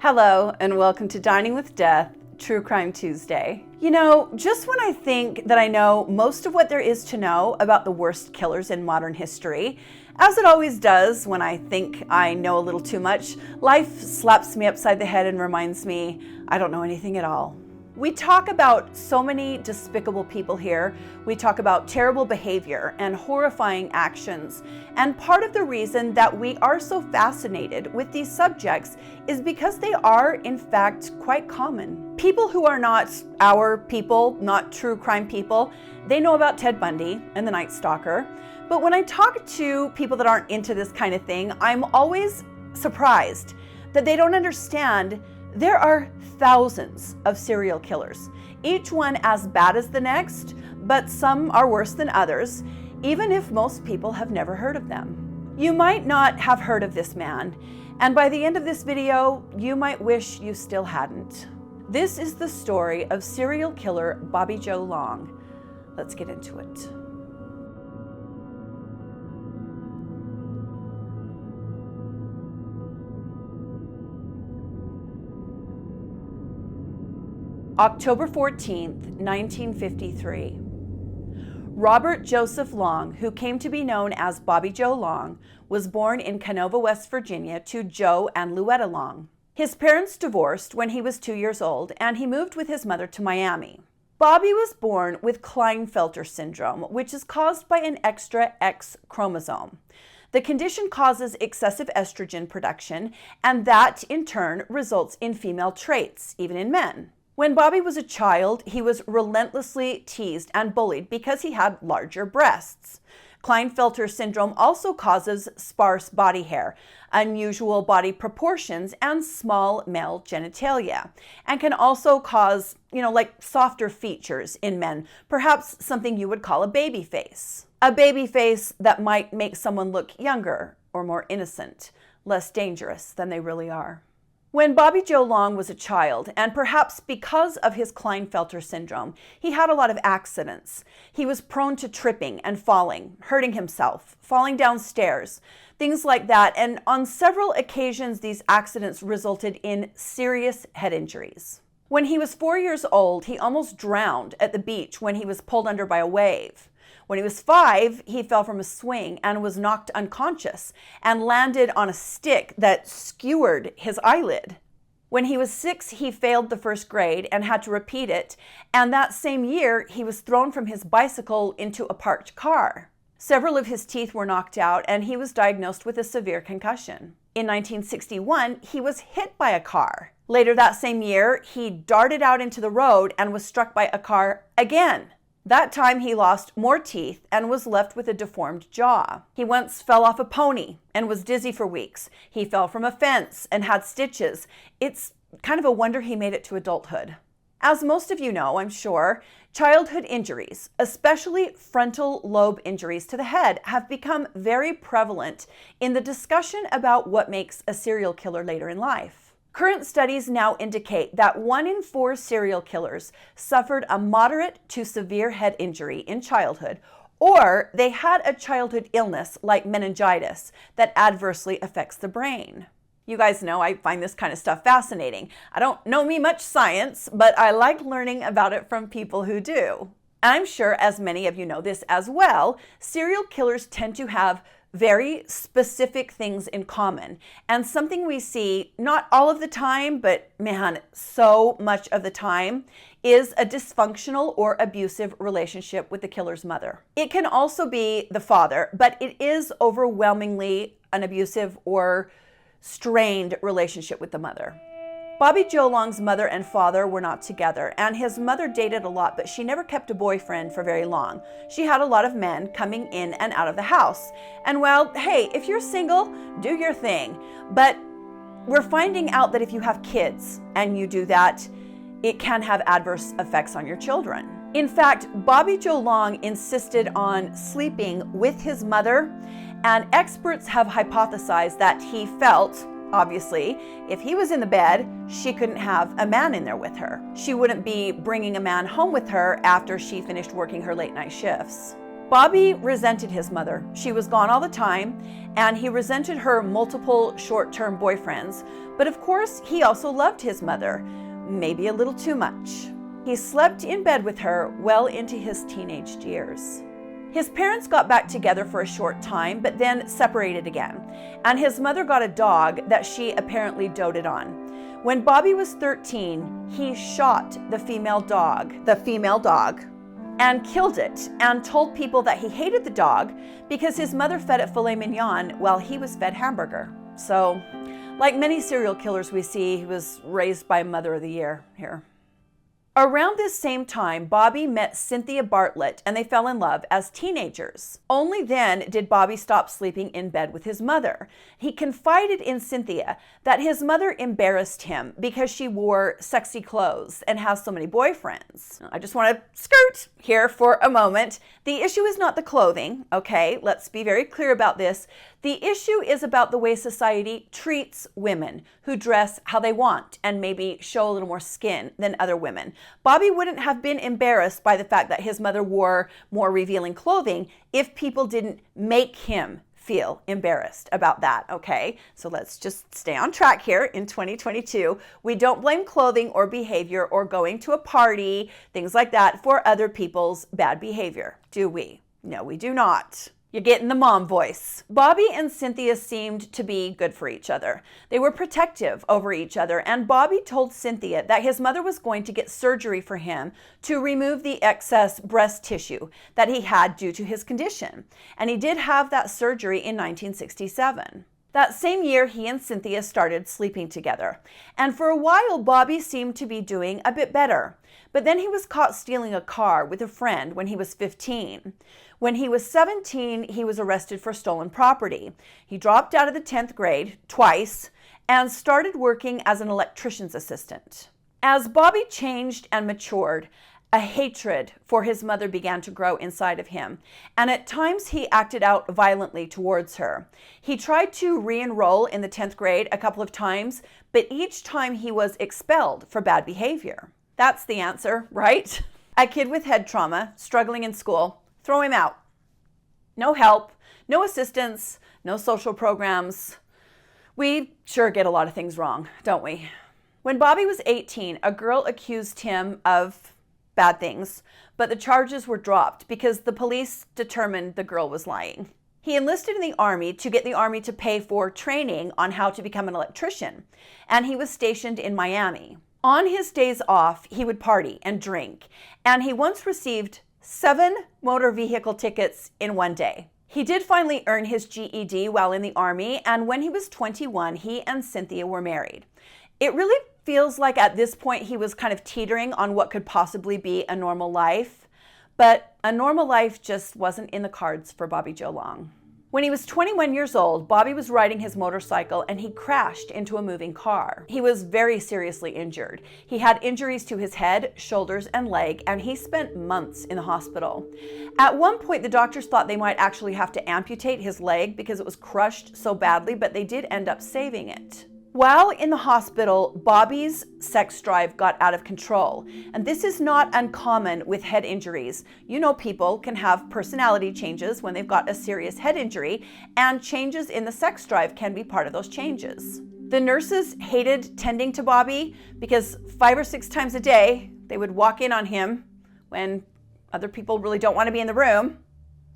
Hello, and welcome to Dining with Death, True Crime Tuesday. You know, just when I think that I know most of what there is to know about the worst killers in modern history, as it always does when I think I know a little too much, life slaps me upside the head and reminds me I don't know anything at all. We talk about so many despicable people here. We talk about terrible behavior and horrifying actions. And part of the reason that we are so fascinated with these subjects is because they are, in fact, quite common. People who are not our people, not true crime people, they know about Ted Bundy and the Night Stalker. But when I talk to people that aren't into this kind of thing, I'm always surprised that they don't understand there are thousands of serial killers, each one as bad as the next, but some are worse than others, even if most people have never heard of them. You might not have heard of this man, and by the end of this video, you might wish you still hadn't. This is the story of serial killer Bobby Joe Long. Let's get into it. October 14th, 1953. Robert Joseph Long, who came to be known as Bobby Joe Long, was born in Kenova, West Virginia to Joe and Louetta Long. His parents divorced when he was 2 years old, and he moved with his mother to Miami. Bobby was born with Klinefelter syndrome, which is caused by an extra X chromosome. The condition causes excessive estrogen production, and that in turn results in female traits, even in men. When Bobby was a child, he was relentlessly teased and bullied because he had larger breasts. Klinefelter syndrome also causes sparse body hair, unusual body proportions, and small male genitalia, and can also cause, like softer features in men, perhaps something you would call a baby face. A baby face that might make someone look younger or more innocent, less dangerous than they really are. When Bobby Joe Long was a child, and perhaps because of his Klinefelter syndrome, he had a lot of accidents. He was prone to tripping and falling, hurting himself, falling down stairs, things like that. And on several occasions, these accidents resulted in serious head injuries. When he was 4 years old, he almost drowned at the beach when he was pulled under by a wave. When he was 5, he fell from a swing and was knocked unconscious and landed on a stick that skewered his eyelid. When he was 6, he failed the first grade and had to repeat it, and that same year, he was thrown from his bicycle into a parked car. Several of his teeth were knocked out, and he was diagnosed with a severe concussion. In 1961, he was hit by a car. Later that same year, he darted out into the road and was struck by a car again. That time he lost more teeth and was left with a deformed jaw. He once fell off a pony and was dizzy for weeks. He fell from a fence and had stitches. It's kind of a wonder he made it to adulthood. As most of you know, I'm sure, childhood injuries, especially frontal lobe injuries to the head, have become very prevalent in the discussion about what makes a serial killer later in life. Current studies now indicate that 1 in 4 serial killers suffered a moderate to severe head injury in childhood, or they had a childhood illness like meningitis that adversely affects the brain. You guys know I find this kind of stuff fascinating. I don't know me much science, but I like learning about it from people who do. And I'm sure, as many of you know this as well, serial killers tend to have very specific things in common. And something we see not all of the time, but man, so much of the time, is a dysfunctional or abusive relationship with the killer's mother. It can also be the father, but it is overwhelmingly an abusive or strained relationship with the mother. Bobby Joe Long's mother and father were not together, and his mother dated a lot, but she never kept a boyfriend for very long. She had a lot of men coming in and out of the house. And well, hey, if you're single, do your thing. But we're finding out that if you have kids and you do that, it can have adverse effects on your children. In fact, Bobby Joe Long insisted on sleeping with his mother, and experts have hypothesized that he felt, obviously, if he was in the bed, she couldn't have a man in there with her. She wouldn't be bringing a man home with her after she finished working her late night shifts. Bobby resented his mother. She was gone all the time, and he resented her multiple short-term boyfriends. But of course, he also loved his mother, maybe a little too much. He slept in bed with her well into his teenage years. His parents got back together for a short time, but then separated again. And his mother got a dog that she apparently doted on. When Bobby was 13, he shot the female dog, and killed it, and told people that he hated the dog because his mother fed it filet mignon while he was fed hamburger. So, like many serial killers we see, he was raised by Mother of the Year here. Around this same time, Bobby met Cynthia Bartlett and they fell in love as teenagers. Only then did Bobby stop sleeping in bed with his mother. He confided in Cynthia that his mother embarrassed him because she wore sexy clothes and has so many boyfriends. I just want to skirt here for a moment. The issue is not the clothing, okay? Let's be very clear about this. The issue is about the way society treats women who dress how they want and maybe show a little more skin than other women. Bobby wouldn't have been embarrassed by the fact that his mother wore more revealing clothing if people didn't make him feel embarrassed about that, okay? So let's just stay on track here in 2022. We don't blame clothing or behavior or going to a party, things like that, for other people's bad behavior, do we? No, we do not. You're getting the mom voice. Bobby and Cynthia seemed to be good for each other. They were protective over each other, and Bobby told Cynthia that his mother was going to get surgery for him to remove the excess breast tissue that he had due to his condition. And he did have that surgery in 1967. That same year, he and Cynthia started sleeping together. And for a while, Bobby seemed to be doing a bit better. But then he was caught stealing a car with a friend when he was 15. When he was 17, he was arrested for stolen property. He dropped out of the 10th grade twice and started working as an electrician's assistant. As Bobby changed and matured, a hatred for his mother began to grow inside of him, and at times he acted out violently towards her. He tried to re-enroll in the 10th grade a couple of times, but each time he was expelled for bad behavior. That's the answer, right? A kid with head trauma, struggling in school, throw him out. No help, no assistance, no social programs. We sure get a lot of things wrong, don't we? When Bobby was 18, a girl accused him of bad things, but the charges were dropped because the police determined the girl was lying. He enlisted in the Army to get the Army to pay for training on how to become an electrician, and he was stationed in Miami. On his days off, he would party and drink, and he once received 7 motor vehicle tickets in one day. He did finally earn his GED while in the Army, and when he was 21, he and Cynthia were married. It really feels like at this point he was kind of teetering on what could possibly be a normal life, but a normal life just wasn't in the cards for Bobby Joe Long. When he was 21 years old, Bobby was riding his motorcycle and he crashed into a moving car. He was very seriously injured. He had injuries to his head, shoulders, and leg, and he spent months in the hospital. At one point, the doctors thought they might actually have to amputate his leg because it was crushed so badly, but they did end up saving it. While in the hospital, Bobby's sex drive got out of control. And this is not uncommon with head injuries. You know, people can have personality changes when they've got a serious head injury, and changes in the sex drive can be part of those changes. The nurses hated tending to Bobby because 5 or 6 times a day, they would walk in on him when other people really don't want to be in the room.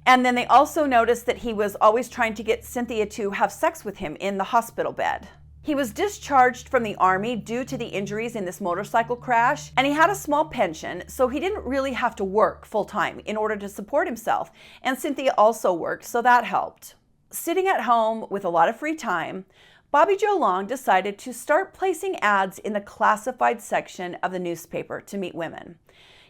And then they also noticed that he was always trying to get Cynthia to have sex with him in the hospital bed. He was discharged from the Army due to the injuries in this motorcycle crash, and he had a small pension, so he didn't really have to work full-time in order to support himself. And Cynthia also worked, so that helped. Sitting at home with a lot of free time, Bobby Joe Long decided to start placing ads in the classified section of the newspaper to meet women.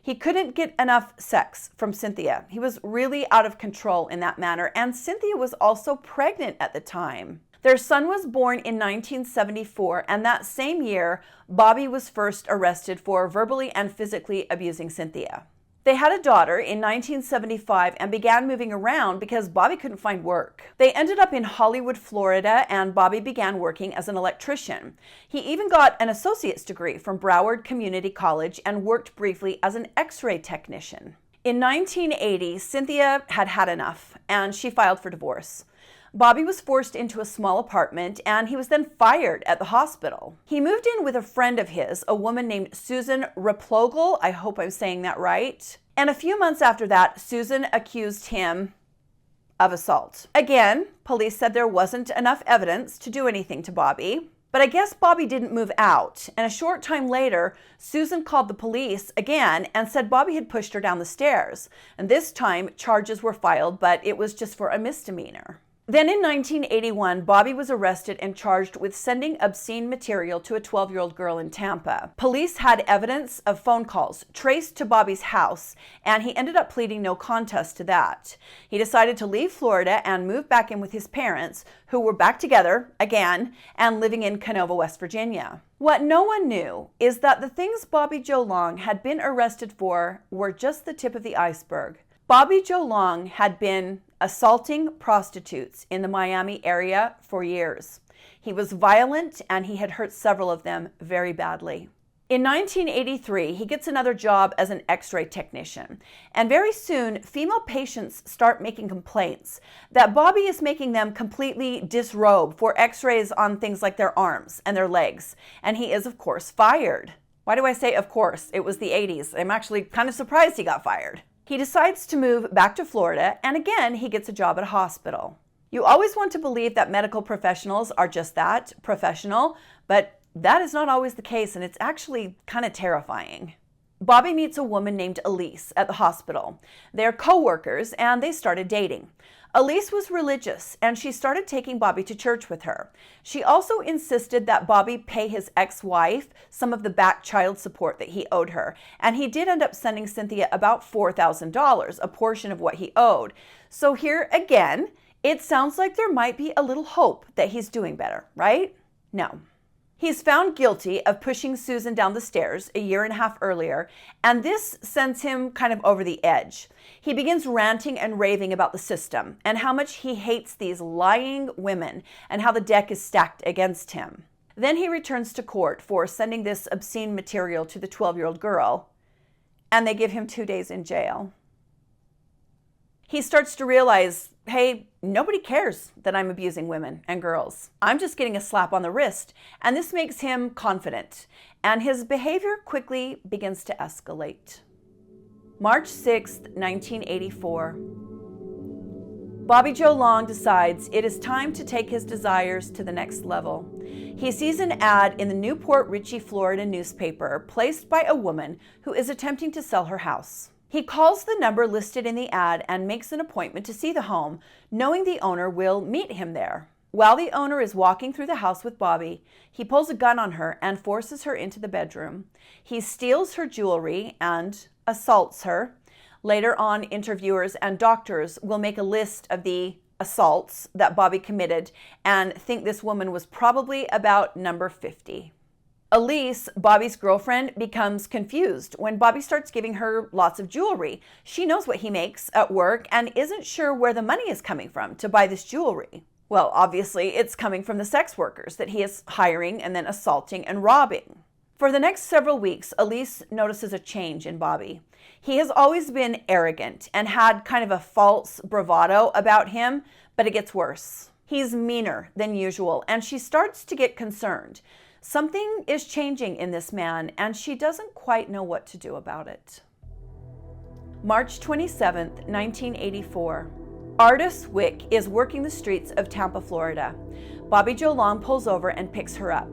He couldn't get enough sex from Cynthia. He was really out of control in that manner, and Cynthia was also pregnant at the time. Their son was born in 1974, and that same year, Bobby was first arrested for verbally and physically abusing Cynthia. They had a daughter in 1975 and began moving around because Bobby couldn't find work. They ended up in Hollywood, Florida, and Bobby began working as an electrician. He even got an associate's degree from Broward Community College and worked briefly as an X-ray technician. In 1980, Cynthia had had enough, and she filed for divorce. Bobby was forced into a small apartment, and he was then fired at the hospital. He moved in with a friend of his, a woman named Susan Replogle. I hope I'm saying that right. And a few months after that, Susan accused him of assault. Again, police said there wasn't enough evidence to do anything to Bobby. But I guess Bobby didn't move out, and a short time later, Susan called the police again and said Bobby had pushed her down the stairs. And this time, charges were filed, but it was just for a misdemeanor. Then in 1981, Bobby was arrested and charged with sending obscene material to a 12-year-old girl in Tampa. Police had evidence of phone calls traced to Bobby's house, and he ended up pleading no contest to that. He decided to leave Florida and move back in with his parents, who were back together again and living in Kenova, West Virginia. What no one knew is that the things Bobby Joe Long had been arrested for were just the tip of the iceberg. Bobby Joe Long had been assaulting prostitutes in the Miami area for years. He was violent, and he had hurt several of them very badly. In 1983, he gets another job as an X-ray technician, and very soon, female patients start making complaints that Bobby is making them completely disrobe for X-rays on things like their arms and their legs, and he is, of course, fired. Why do I say of course? It was the 80s. I'm actually kind of surprised he got fired. He decides to move back to Florida, and again, he gets a job at a hospital. You always want to believe that medical professionals are just that, professional, but that is not always the case, and it's actually kind of terrifying. Bobby meets a woman named Elise at the hospital. They're co-workers, and they started dating. Elise was religious, and she started taking Bobby to church with her. She also insisted that Bobby pay his ex-wife some of the back child support that he owed her, and he did end up sending Cynthia about $4,000, a portion of what he owed. So here again, it sounds like there might be a little hope that he's doing better, right? No. He's found guilty of pushing Susan down the stairs a year and a half earlier, and this sends him kind of over the edge. He begins ranting and raving about the system and how much he hates these lying women and how the deck is stacked against him. Then he returns to court for sending this obscene material to the 12-year-old girl, and they give him 2 days in jail. He starts to realize, hey, nobody cares that I'm abusing women and girls. I'm just getting a slap on the wrist, and this makes him confident, and his behavior quickly begins to escalate. March 6th, 1984. Bobby Joe Long decides it is time to take his desires to the next level. He sees an ad in the Newport Richey, Florida newspaper placed by a woman who is attempting to sell her house. He calls the number listed in the ad and makes an appointment to see the home, knowing the owner will meet him there. While the owner is walking through the house with Bobby, he pulls a gun on her and forces her into the bedroom. He steals her jewelry and assaults her. Later on, interviewers and doctors will make a list of the assaults that Bobby committed and think this woman was probably about number 50. Elise, Bobby's girlfriend, becomes confused when Bobby starts giving her lots of jewelry. She knows what he makes at work and isn't sure where the money is coming from to buy this jewelry. Well, obviously, it's coming from the sex workers that he is hiring and then assaulting and robbing. For the next several weeks, Elise notices a change in Bobby. He has always been arrogant and had kind of a false bravado about him, but it gets worse. He's meaner than usual, and she starts to get concerned. Something is changing in this man, and she doesn't quite know what to do about it. March 27th, 1984. Artis Wick is working the streets of Tampa, Florida. Bobby Joe Long pulls over and picks her up.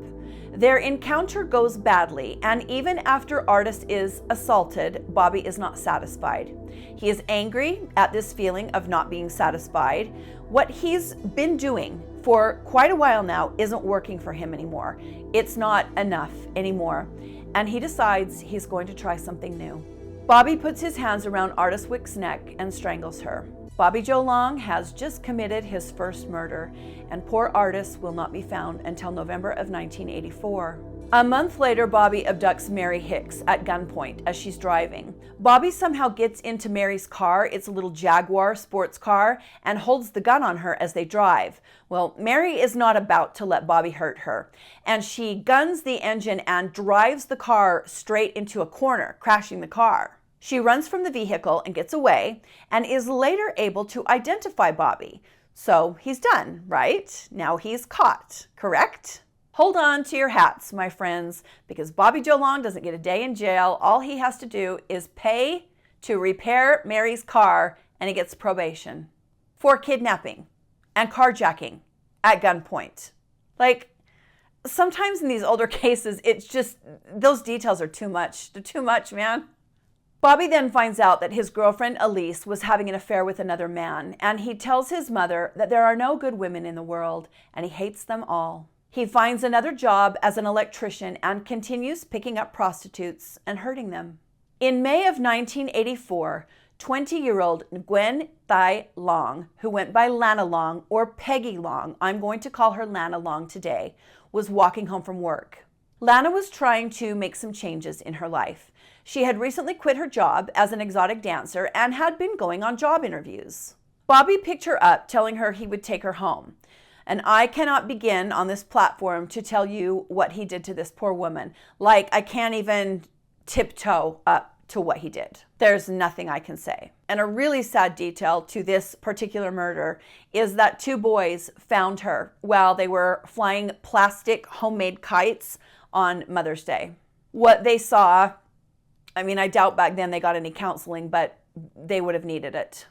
Their encounter goes badly, and even after Artis is assaulted, Bobby is not satisfied. He is angry at this feeling of not being satisfied. What he's been doing for quite a while now isn't working for him anymore. It's not enough anymore, and he decides he's going to try something new. Bobby puts his hands around Artis Wick's neck and strangles her. Bobby Joe Long has just committed his first murder, and poor Artis will not be found until November of 1984. A month later, Bobby abducts Mary Hicks at gunpoint as she's driving. Bobby somehow gets into Mary's car, it's a little Jaguar sports car, and holds the gun on her as they drive. Well, Mary is not about to let Bobby hurt her, and she guns the engine and drives the car straight into a corner, crashing the car. She runs from the vehicle and gets away and is later able to identify Bobby. So he's done, right? Now he's caught, correct? Hold on to your hats, my friends, because Bobby Joe Long doesn't get a day in jail. All he has to do is pay to repair Mary's car, and he gets probation for kidnapping and carjacking at gunpoint. Like, sometimes in these older cases, it's just, those details are too much. They're too much, man. Bobby then finds out that his girlfriend Elise was having an affair with another man, and he tells his mother that there are no good women in the world, and he hates them all. He finds another job as an electrician and continues picking up prostitutes and hurting them. In May of 1984, 20-year-old Gwen Thai Long, who went by Lana Long or Peggy Long, I'm going to call her Lana Long today, was walking home from work. Lana was trying to make some changes in her life. She had recently quit her job as an exotic dancer and had been going on job interviews. Bobby picked her up, telling her he would take her home. And I cannot begin on this platform to tell you what he did to this poor woman. Like, I can't even tiptoe up to what he did. There's nothing I can say. And a really sad detail to this particular murder is that 2 boys found her while they were flying plastic homemade kites on Mother's Day. What they saw, I mean, I doubt back then they got any counseling, but they would have needed it.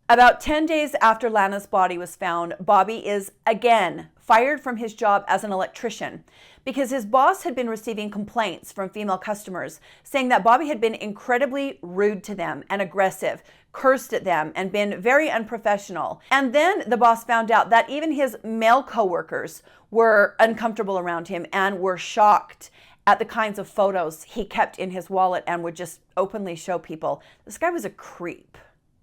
About 10 days after Lana's body was found, Bobby is again fired from his job as an electrician because his boss had been receiving complaints from female customers saying that Bobby had been incredibly rude to them and aggressive, cursed at them, and been very unprofessional. And then the boss found out that even his male coworkers were uncomfortable around him and were shocked at the kinds of photos he kept in his wallet and would just openly show people. This guy was a creep.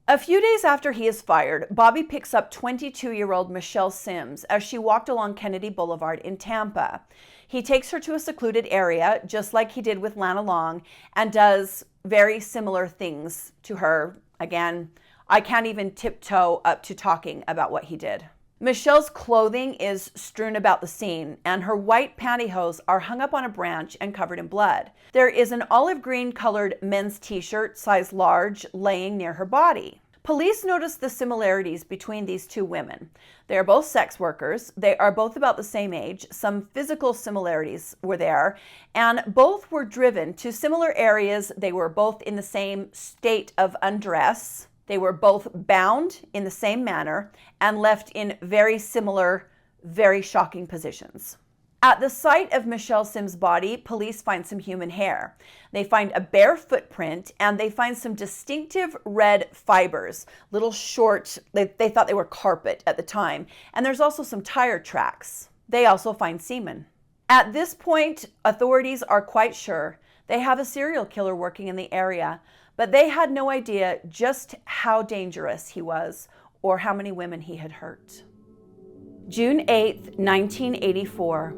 A few days after he is fired, Bobby picks up 22-year-old Michelle Sims as she walked along Kennedy Boulevard in Tampa. He takes her to a secluded area, just like he did with Lana Long, and does very similar things to her. Again, I can't even tiptoe up to talking about what he did. Michelle's clothing is strewn about the scene, and her white pantyhose are hung up on a branch and covered in blood. There is an olive green colored men's t-shirt, size large, laying near her body. Police noticed the similarities between these 2 women. They are both sex workers. They are both about the same age. Some physical similarities were there, and both were driven to similar areas. They were both in the same state of undress. They were both bound in the same manner and left in very similar, very shocking positions. At the site of Michelle Sims' body, police find some human hair. They find a bare footprint, and they find some distinctive red fibers, little short, they thought they were carpet at the time. And there's also some tire tracks. They also find semen. At this point, authorities are quite sure they have a serial killer working in the area, but they had no idea just how dangerous he was or how many women he had hurt. June 8th, 1984.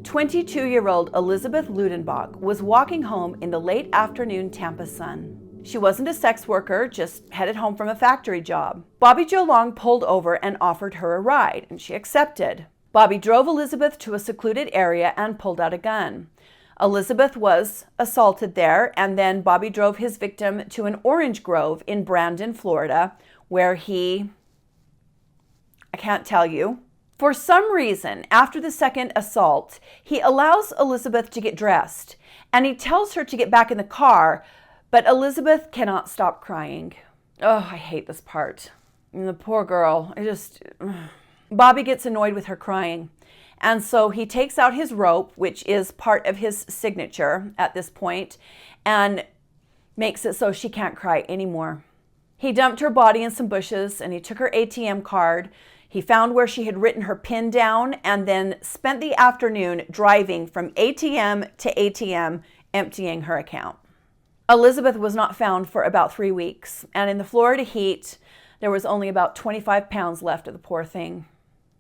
22-year-old Elizabeth Ludenbach was walking home in the late afternoon Tampa sun. She wasn't a sex worker, just headed home from a factory job. Bobby Joe Long pulled over and offered her a ride, and she accepted. Bobby drove Elizabeth to a secluded area and pulled out a gun. Elizabeth was assaulted there, and then Bobby drove his victim to an orange grove in Brandon, Florida, where I can't tell you. For some reason, after the second assault, he allows Elizabeth to get dressed, and he tells her to get back in the car, but Elizabeth cannot stop crying. Oh, I hate this part. And the poor girl, Bobby gets annoyed with her crying. And so he takes out his rope, which is part of his signature at this point, and makes it so she can't cry anymore. He dumped her body in some bushes, and he took her ATM card. He found where she had written her PIN down and then spent the afternoon driving from ATM to ATM, emptying her account. Elizabeth was not found for about 3 weeks, and in the Florida heat, there was only about 25 pounds left of the poor thing.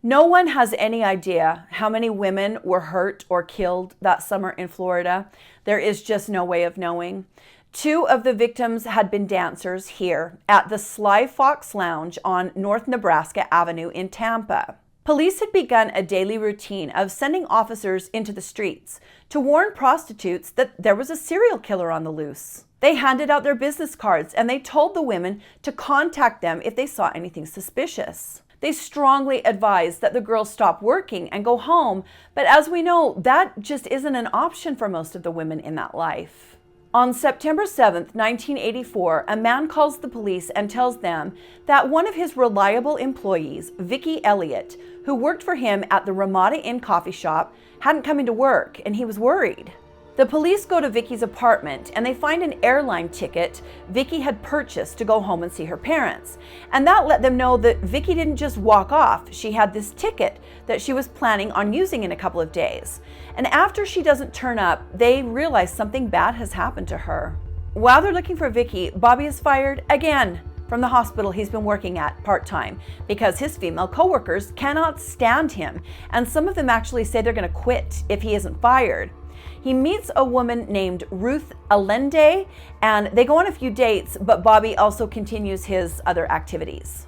No one has any idea how many women were hurt or killed that summer in Florida. There is just no way of knowing. 2 of the victims had been dancers here at the Sly Fox Lounge on North Nebraska Avenue in Tampa. Police had begun a daily routine of sending officers into the streets to warn prostitutes that there was a serial killer on the loose. They handed out their business cards and they told the women to contact them if they saw anything suspicious. They strongly advised that the girls stop working and go home, but as we know, that just isn't an option for most of the women in that life. On September 7th, 1984, a man calls the police and tells them that one of his reliable employees, Vicky Elliott, who worked for him at the Ramada Inn coffee shop, hadn't come into work, and he was worried. The police go to Vicky's apartment and they find an airline ticket Vicky had purchased to go home and see her parents. And that let them know that Vicky didn't just walk off. She had this ticket that she was planning on using in a couple of days. And after she doesn't turn up, they realize something bad has happened to her. While they're looking for Vicky, Bobby is fired again from the hospital he's been working at part-time because his female coworkers cannot stand him. And some of them actually say they're going to quit if he isn't fired. He meets a woman named Ruth Allende, and they go on a few dates, but Bobby also continues his other activities.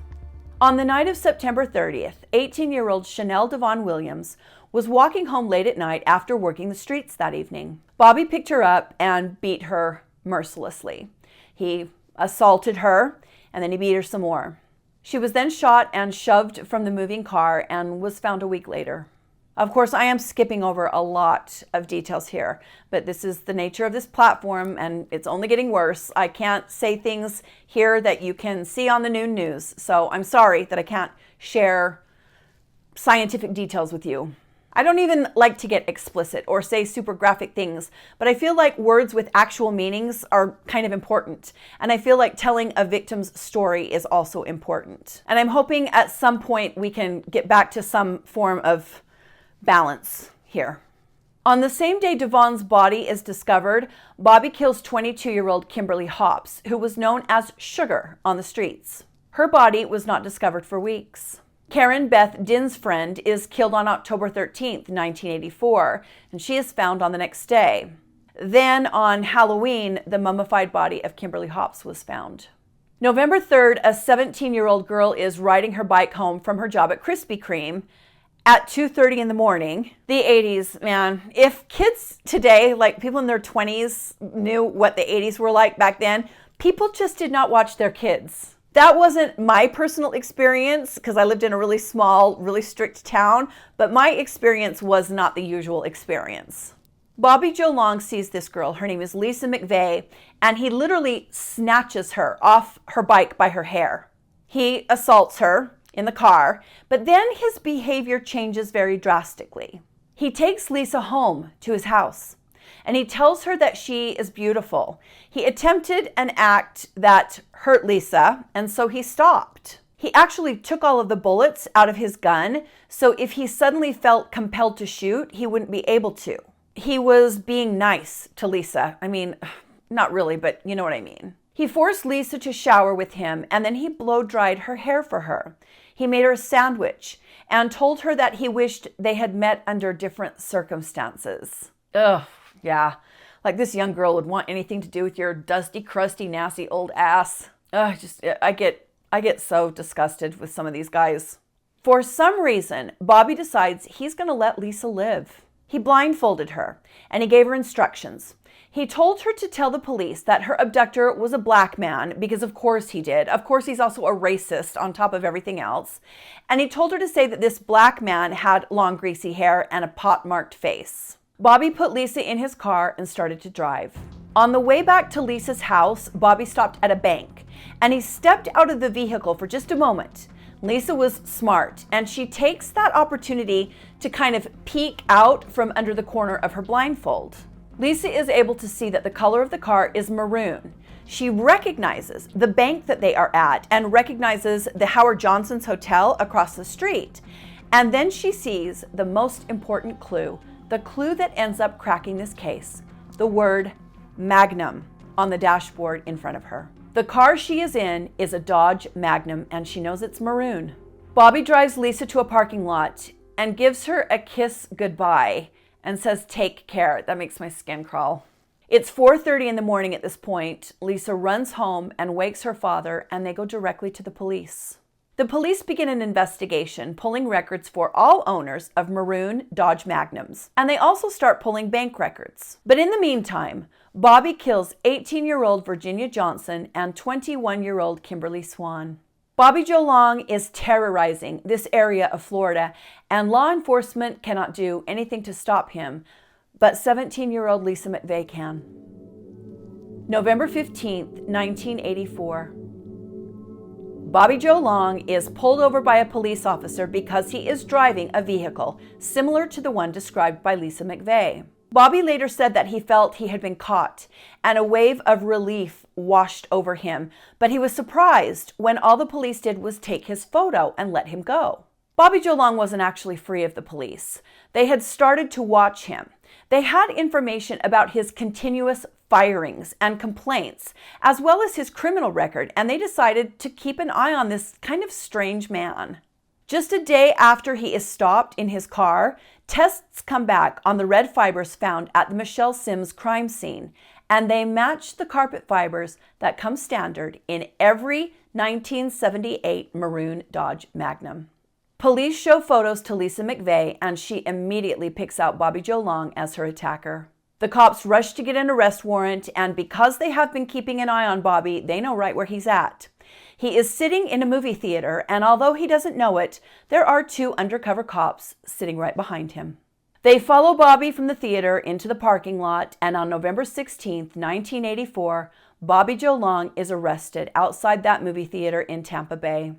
On the night of September 30th, 18-year-old Chanel Devon Williams was walking home late at night after working the streets that evening. Bobby picked her up and beat her mercilessly. He assaulted her, and then he beat her some more. She was then shot and shoved from the moving car and was found a week later. Of course, I am skipping over a lot of details here, but this is the nature of this platform and it's only getting worse. I can't say things here that you can see on the noon news, so I'm sorry that I can't share scientific details with you. I don't even like to get explicit or say super graphic things, but I feel like words with actual meanings are kind of important. And I feel like telling a victim's story is also important. And I'm hoping at some point we can get back to some form of balance here. On the same day Devon's body is discovered, Bobby kills 22-year-old Kimberly Hops, who was known as Sugar on the streets. Her body was not discovered for weeks. Karen Beth Dinsfriend is killed on October 13th, 1984, and she is found on the next day. Then on Halloween, the mummified body of Kimberly Hops was found. November 3rd, a 17-year-old girl is riding her bike home from her job at Krispy Kreme at 2:30 in the morning. The 80s, man. If kids today, like people in their 20s, knew what the 80s were like back then, people just did not watch their kids. That wasn't my personal experience because I lived in a really small, really strict town, but my experience was not the usual experience. Bobby Joe Long sees this girl, her name is Lisa McVeigh, and he literally snatches her off her bike by her hair. He assaults her in the car, but then his behavior changes very drastically. He takes Lisa home to his house and he tells her that she is beautiful. He attempted an act that hurt Lisa, and so he stopped. He actually took all of the bullets out of his gun, so if he suddenly felt compelled to shoot, he wouldn't be able to. He was being nice to Lisa. I mean, not really, but you know what I mean. He forced Lisa to shower with him, and then he blow-dried her hair for her. He made her a sandwich and told her that he wished they had met under different circumstances. Ugh, yeah. Like this young girl would want anything to do with your dusty, crusty, nasty old ass. Ugh, I get so disgusted with some of these guys. For some reason, Bobby decides he's going to let Lisa live. He blindfolded her and he gave her instructions. He told her to tell the police that her abductor was a black man, because of course he did. Of course he's also a racist on top of everything else. And he told her to say that this black man had long greasy hair and a pock-marked face. Bobby put Lisa in his car and started to drive. On the way back to Lisa's house, Bobby stopped at a bank and he stepped out of the vehicle for just a moment. Lisa was smart and she takes that opportunity to kind of peek out from under the corner of her blindfold. Lisa is able to see that the color of the car is maroon. She recognizes the bank that they are at and recognizes the Howard Johnson's hotel across the street. And then she sees the most important clue, the clue that ends up cracking this case, the word Magnum on the dashboard in front of her. The car she is in is a Dodge Magnum and she knows it's maroon. Bobby drives Lisa to a parking lot and gives her a kiss goodbye and says, "Take care." That makes my skin crawl. It's 4:30 in the morning at this point. Lisa runs home and wakes her father, and they go directly to the police. The police begin an investigation, pulling records for all owners of maroon Dodge Magnums, and they also start pulling bank records. But in the meantime, Bobby kills 18-year-old Virginia Johnson and 21-year-old Kimberly Swan. Bobby Joe Long is terrorizing this area of Florida, and law enforcement cannot do anything to stop him, but 17-year-old Lisa McVeigh can. November 15th, 1984. Bobby Joe Long is pulled over by a police officer because he is driving a vehicle similar to the one described by Lisa McVeigh. Bobby later said that he felt he had been caught, and a wave of relief washed over him, but he was surprised when all the police did was take his photo and let him go. Bobby Joe Long wasn't actually free of the police. They had started to watch him. They had information about his continuous firings and complaints, as well as his criminal record, and they decided to keep an eye on this kind of strange man. Just a day after he is stopped in his car, tests come back on the red fibers found at the Michelle Sims crime scene, and they match the carpet fibers that come standard in every 1978 maroon Dodge Magnum. Police show photos to Lisa McVeigh, and she immediately picks out Bobby Joe Long as her attacker. The cops rush to get an arrest warrant, and because they have been keeping an eye on Bobby, they know right where he's at. He is sitting in a movie theater, and although he doesn't know it, there are two undercover cops sitting right behind him. They follow Bobby from the theater into the parking lot, and on November 16, 1984, Bobby Joe Long is arrested outside that movie theater in Tampa Bay.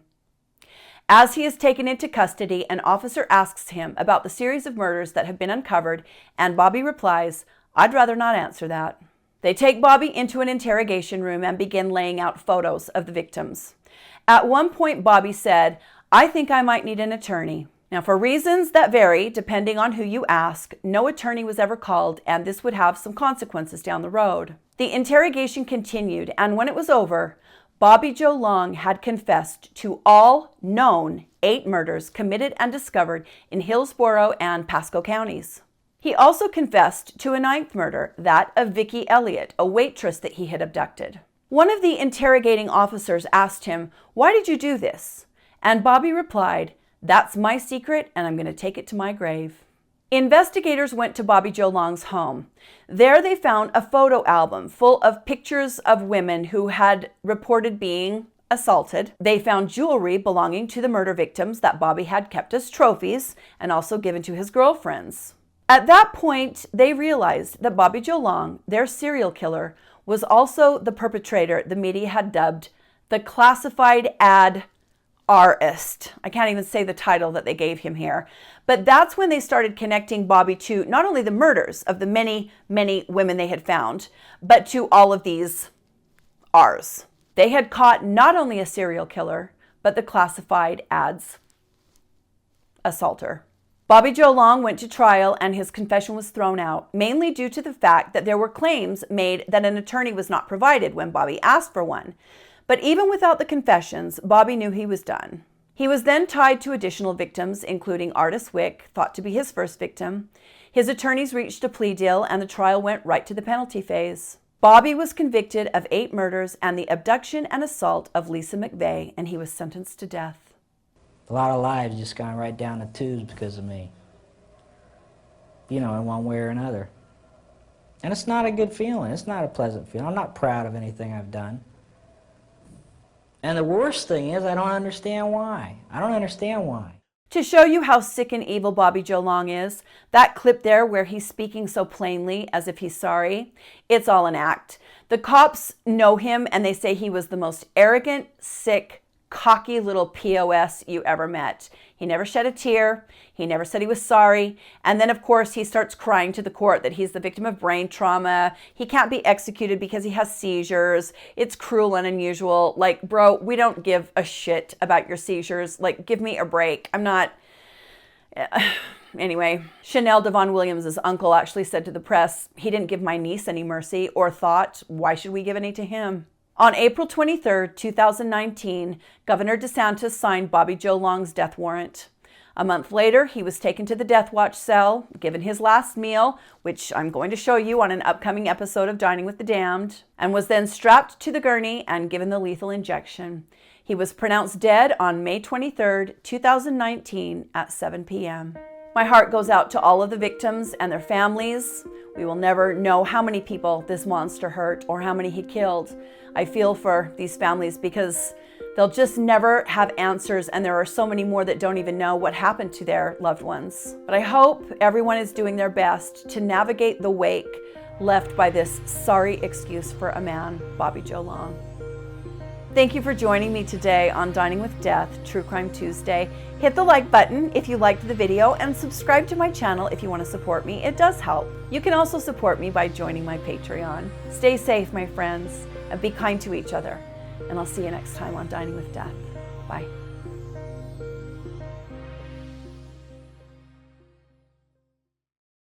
As he is taken into custody, an officer asks him about the series of murders that have been uncovered, and Bobby replies, "I'd rather not answer that." They take Bobby into an interrogation room and begin laying out photos of the victims. At one point, Bobby said, "I think I might need an attorney." Now, for reasons that vary depending on who you ask, no attorney was ever called, and this would have some consequences down the road. The interrogation continued, and when it was over, Bobby Joe Long had confessed to all known 8 murders committed and discovered in Hillsborough and Pasco counties. He also confessed to a 9th murder, that of Vicki Elliott, a waitress that he had abducted. One of the interrogating officers asked him, "Why did you do this?" And Bobby replied, "That's my secret, and I'm going to take it to my grave." Investigators went to Bobby Joe Long's home. There they found a photo album full of pictures of women who had reported being assaulted. They found jewelry belonging to the murder victims that Bobby had kept as trophies and also given to his girlfriends. At that point, they realized that Bobby Joe Long, their serial killer, was also the perpetrator the media had dubbed the Classified Ad Rapist. I can't even say the title that they gave him here. But that's when they started connecting Bobby to not only the murders of the many, many women they had found, but to all of these R's. They had caught not only a serial killer, but the classified ads assaulter. Bobby Joe Long went to trial, and his confession was thrown out, mainly due to the fact that there were claims made that an attorney was not provided when Bobby asked for one. But even without the confessions, Bobby knew he was done. He was then tied to additional victims, including Artis Wick, thought to be his first victim. His attorneys reached a plea deal, and the trial went right to the penalty phase. Bobby was convicted of 8 murders and the abduction and assault of Lisa McVeigh, and he was sentenced to death. A lot of lives just gone right down the tubes because of me. You know, in one way or another. And it's not a good feeling. It's not a pleasant feeling. I'm not proud of anything I've done. And the worst thing is I don't understand why. I don't understand why. To show you how sick and evil Bobby Joe Long is, that clip there where he's speaking so plainly as if he's sorry, it's all an act. The cops know him, and they say he was the most arrogant, sick, cocky little POS you ever met. He never shed a tear. He never said he was sorry. And then, of course, he starts crying to the court that he's the victim of brain trauma. He can't be executed because he has seizures. It's cruel and unusual. Like, bro, we don't give a shit about your seizures. Like, give me a break. I'm not... Anyway, Chanel Devon Williams' uncle actually said to the press, he didn't give my niece any mercy, or thought, why should we give any to him? On April 23, 2019, Governor DeSantis signed Bobby Joe Long's death warrant. A month later, he was taken to the death watch cell, given his last meal, which I'm going to show you on an upcoming episode of Dining with the Damned, and was then strapped to the gurney and given the lethal injection. He was pronounced dead on May 23, 2019 at 7 p.m. My heart goes out to all of the victims and their families. We will never know how many people this monster hurt or how many he killed. I feel for these families because they'll just never have answers, and there are so many more that don't even know what happened to their loved ones. But I hope everyone is doing their best to navigate the wake left by this sorry excuse for a man, Bobby Joe Long. Thank you for joining me today on Dining with Death, True Crime Tuesday. Hit the like button if you liked the video and subscribe to my channel if you want to support me. It does help. You can also support me by joining my Patreon. Stay safe, my friends, and be kind to each other. And I'll see you next time on Dining with Death. Bye.